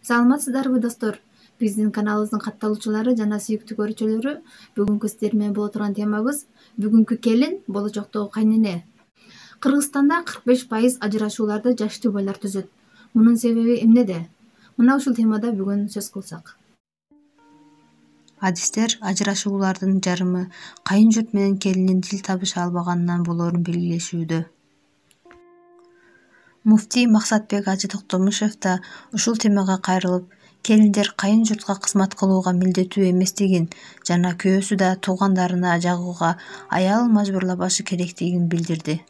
Саламатсыздарбы достор? Биздин каналыбыздын катталуучулары жана сүйүктүү көрүүчүлөрү, бүгүнкү сиздер менен боло турган темабыз бүгүнкү келин болочоктогу кайнене. Кыргызстанда 45% ажырашууларды жаштуу байлар түзөт. Мунун себеби эмнеде? Мына ушул темада бүгүн сөз кылсак. Адистер ажырашуулардын жарымы кайын журт менен келиндин тил табыша албаганынан болоорун белгилешүүдө. Муфтий Максатбек Ажы Токтомушев да ушул темага кайрылып, келиндер кайын журтка кызмат кылууга милдеттүү эместигин жана күйөөсү да туугандарына жагууга аялын мажбурлабашы керектигин билдирди.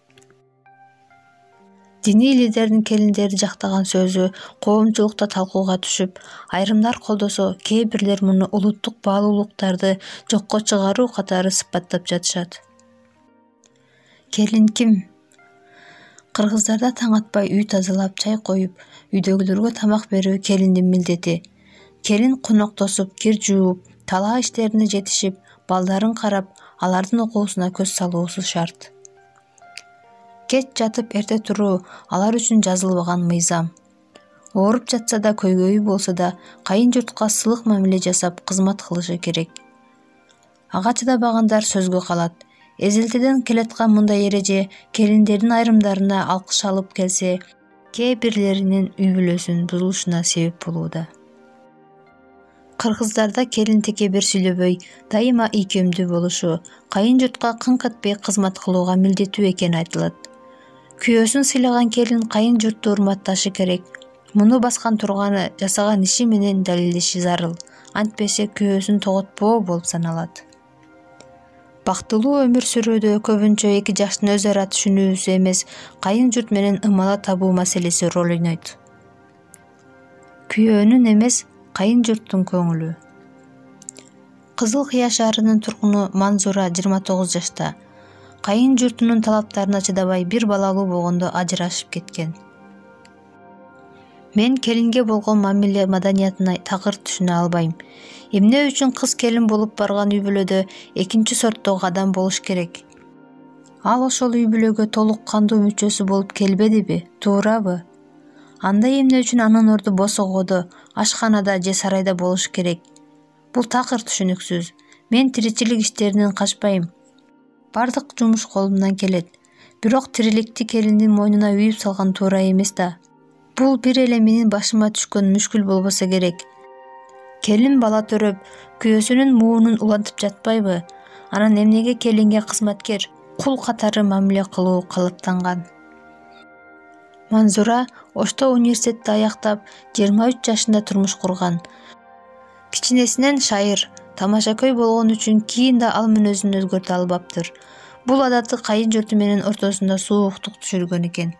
Диний лидердин келиндерди жактаган сөзү коомчулукта талкууга түшүп, айрымдар колдосо, кээ бирлер муну улуттук баалуулуктарды жокко чыгаруу катары сыпаттап жатышат. Келин ким? Кыргыздарда таң атпай үй тазалап, чай коюп, үйдөгүлөргө тамак берүү келиндин милдети. Келин конок тосуп, кир жууп, талаа иштерине жетишип, балдарын карап, алардын окуусуна көз салуусу шарт. Кеч жатып эрте туруу алар үчүн жазылбаган мыйзам. Ооруп жатса да, көйгөйү болсо да, кайын журтка сылык мамиле жасап кызмат кылышы керек. Ага чыдабагандар сөзгө калат. Эзелтеден келаткан мындай эреже келиндердин айрымдарына алкыш алып келсе, кээ бирлеринин үй бүлөсүнүн бузулушуна себеп болууда. Кыргыздарда келин текебер сүйлөбөй, дайыма ийкемдүү болушу, кайын журтка кыңк этпей кызмат кылууга милдеттүү экени айтылат. Күйөөсүн сыйлаган келин кайын журтту урматташы керек. Муну баскан турганы жасаган иши менен далилдеши зарыл. Антпесе күйөөсүн тоготпоо болуп саналат. Бактылуу өмүр сүрүүдө көбүнчө эки жаштын өз ара түшүнүүсү эмес, кайын журт менен ымала табуу маселеси роль ойнойт. Күйөөнүн эмес, кайын журттун көңүлү. Кызыл Кыя шаарынын тургуну Манзура 29 жашта. Кайын журтунун талаптарына чыдабай бир балалуу болгондо ажырашып кеткен. Мен келинге болгон мамиле маданиятына такыр түшүнө албайм. Эмне үчүн кыз келин болуп барган үй бүлөдө экинчи сорттогу адам болуш керек? Ал ошол үй бүлөгө толук кандуу мүчөсү болуп келбедиби, туурабы? Анда эмне үчүн анын орду босогодо, ашканада же сарайда болуш керек? Бул такыр түшүнүксүз. Мен тиричилик иштеринен качпайм. Бардык жумуш колумдан келет. Бирок тириликти келиндин мойнуна үйүп салган туура эмес да. Бул бир эле менин башыма түшкөн мүшкүл болбосо керек. Келин бала төрөп, күйөөсүнүн муунун улантып жатпайбы? Анан эмнеге келинге кызматкер, кул катары мамиле кылуу калыптанган? Манзура Ошто университетти аяктап, 23 жашында турмуш курган. Кичинесинен шайыр, тамашакөй болгон үчүн кийин да ал мүнөзүн өзгөртө албаптыр. Бул адаты кайын журту менен ортосунда сууктук түшүргөн экен.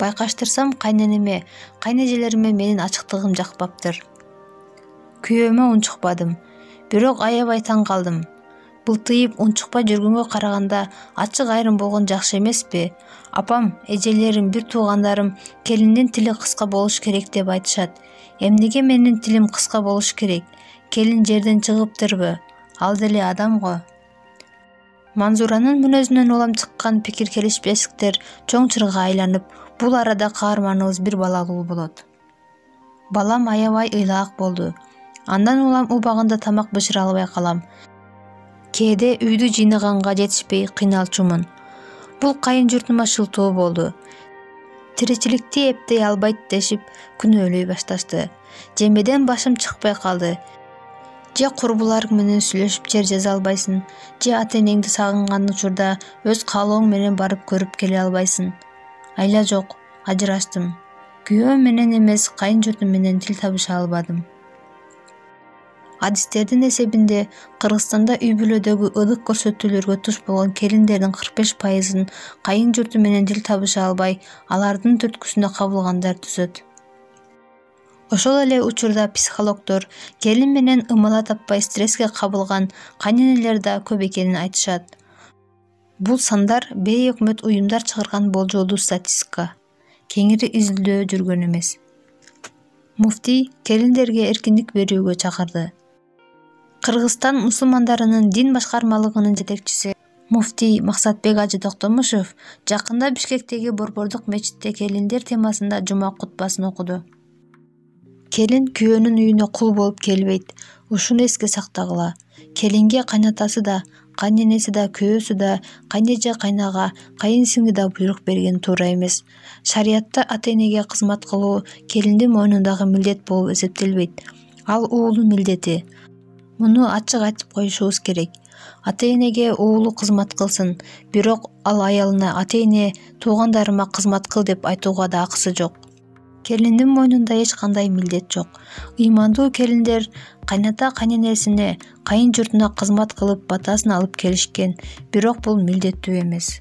Байкаштырсам кайненеме, кайнежелериме менин ачыктыгым жакпаптыр. Күйөөмө унчукпадым, бирок аябай таң калдым. Былтыйып унчукпай жүргөнгө караганда ачык айрым болгон жакшы эмеспи? Апам, эжелерим, бир туугандарым келиндин тили кыска болуш керек деп айтышат. Эмнеге менин тилим кыска болуш керек? Келин жерден чыгыптырбы? Ал деле адам го. Манзуранын мүнөзүнөн улам чыккан пикир келишпестиктер чоң чырга айланып, бул арада каарманыбыз бир балалуу болот. Балам аябай ыйлаак болду. Андан улам убагында тамак бышыра албай калам. Кээде үйдү жыйнаганга жетишпей кыйналчумун. Бул кайын журтума шылтоо болду. Тиричиликти эптей албайт дешип күнөөлөй башташты. Жемеден башым чыкпай калды. Же курбуларың менен сүйлөшүп жер жаза албайсың, же ата-энеңди сагынган учурда өз каалооң менен барып көрүп келе албайсың. Айла жок, ажыраштым. Күйөөм менен эмес, кайын журтум менен тил табыша албадым. Адистердин эсебинде Кыргызстанда үй бүлөдөгү ылык көрсөтүүлөргө туш болгон келиндердин 45%-ын кайын журту менен тил табыша албай, алардын түрткүсүнө кабылгандар түзөт. Ошол эле учурда психологдор келин менен ымала таппай стресске кабылган кайненелер да көп экенин айтышат. Бул сандар бейөкмөт уюмдар чыгарган болжолдуу статистика. Кеңири изилдөө жүргөн эмес. Муфтий келиндерге эркиндик берүүгө чакырды. Кыргызстан мусулмандарынын дин башкармалыгынын жетекчиси Муфтий Максатбек Ажы Токтомушев жакында Бишкектеги Борбордук мечитте келиндер темасында жума кутбасын окуду. Келин күйөөнүн үйүнө кул болуп келбейт. Ушуну эске сактагыла. Келинге кайнатасы да, кайненеси да, күйөөсү да, кайнеже, кайнага, кайын сиңди да буйрук берген туура эмес. Шариятта ата-энеге кызмат кылуу келиндин мойнундагы милдет болуп эсептелбейт. Ал уулу милдети. Муну ачык айтып коюшубуз керек. Ата-энеге уулу кызмат кылсын, бирок ал аялына ата-эне туугандарыма кызмат кыл деп айтууга да акысы жок. Келиндин мойнунда эч кандай милдет жок. Ыймандуу келиндер кайната кайненесине, кайын журтуна кызмат кылып батасын алып келишкен, бирок бул милдеттүү эмес.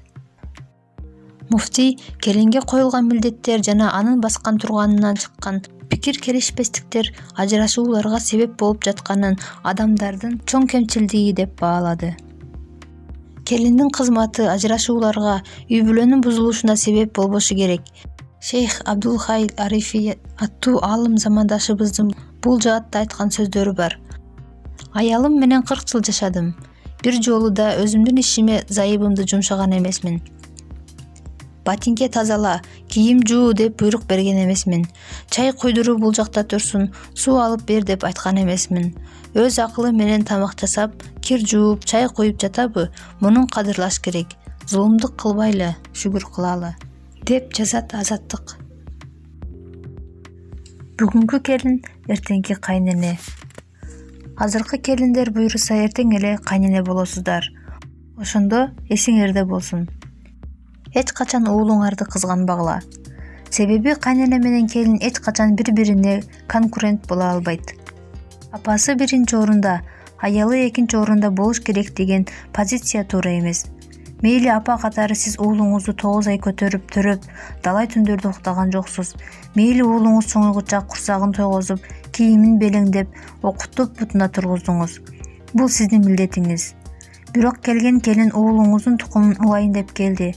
Муфтий келинге коюлган милдеттер жана анын баскан турганынан чыккан пикир келишпестиктер ажырашууларга себеп болуп жатканын адамдардын чоң кемчилдиги деп баалады. Келиндин кызматы ажырашууларга, үй-бүлөнүн бузулушуна себеп болбошу керек. Шейх Абдул-Хай Арифи аттуу аалым замандашыбыздын бул жаатта айткан сөздөрү бар. Аялым менен 40 жыл жашадым. Бир жолу да өзүмдүн ишиме зайыбымды жумшаган эмесмин. Батинке тазала, кийим жуу деп буйрук берген эмесмин. Чай куйдуруп бул жакта турсун, суу алып бер деп айткан эмесмин. Өз акылы менен тамак жасап, кир жууп, чай куюп жатабы? Мунун кадырлаш керек. Зулумдук кылбайлы, шүгүр кылалы, деп жазат Азаттык. Бүгүнкү келин эртеңки кайнене. Азыркы келиндер буйруса эртең эле кайнене болосуздар. Ошондо эсиңерде болсун. Эч качан уулуңарды кызганбагыла. Себеби кайнене менен келин эч качан бири-бирине конкурент боло албайт. Апасы биринчи орунда, аялы экинчи орунда болуш керек деген позиция туура эмес. Мейли апа катары сиз уулуңузду 9 ай көтөрүп, төрөп, далай түндөрдө уктаган жоксуз. Мейли уулуңуз чоңойгуча курсагын тойгозуп, кийимин белеңдеп, окутуп бутуна тургуздуңуз. Бул сиздин милдетиңиз. Бирок келген келин уулуңуздун тукумун улайын деп келди.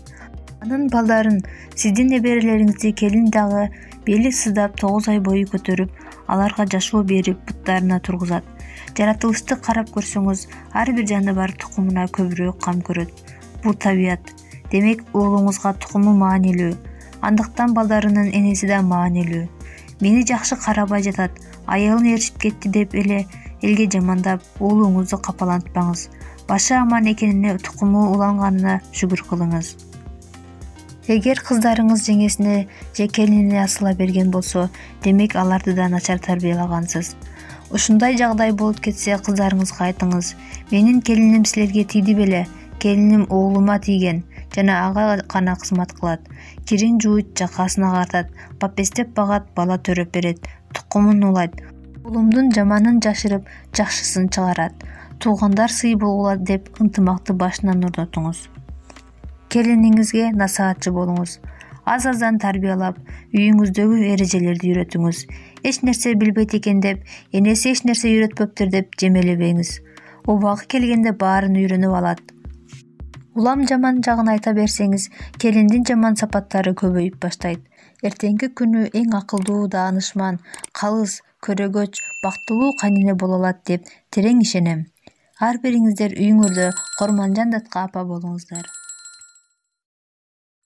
Анын балдарын, сиздин неберелериңизди келин дагы бели сыздап 9 ай бою көтөрүп, аларга жашоо берип, буттарына тургузат. Жаратылышты карап көрсөңүз, ар бир жаныбар тукумуна көбүрөөк кам көрөт. Бул табият. Демек, уулуңузга тукуму маанилүү. Андыктан балдарынын энеси да маанилүү. Мени жакшы карабай жатат, аялын ээрчип кетти деп эле элге жамандап, уулуңузду капалантпаңыз. Башы аман экенине, тукуму уланганына шүгүр кылыңыз. Эгер кыздарыңыз жеңесине же келинине асыла берген болсо, демек аларды да начар тарбиялагансыз. Ушундай жагдай болуп кетсе, кыздарыңызга айтыңыз: менин келиним силерге тийди беле? Келиним уулума тийген жана ага гана кызмат кылат. Кирин жууйт, жакасын агартат, папестеп багат, бала төрөп берет, тукумун улайт. Уулумдун жаманын жашырып, жакшысын чыгарат. Туугандар сый болгула деп ынтымакты башынан орнотуңуз. Келиниңизге насаатчы болуңуз. Аз-аздан тарбиялап, үйүңүздөгү эрежелерди үйрөтүңүз. Эч нерсе билбейт экен деп, энеси эч нерсе үйрөтпөптүр деп жемелебеңиз. Убагы келгенде баарын үйрөнүп алат. Улам жаман жагын айта берсеңиз, келиндин жаман сапаттары көбөйүп баштайт. Эртеңки күнү эң акылдуу, даанышман, калыс, көрөгөч, бактылуу кайнене боло алат деп терең ишенем. Ар бириңиздер үйүңөрдө Корманжан датка апа болуңуздар.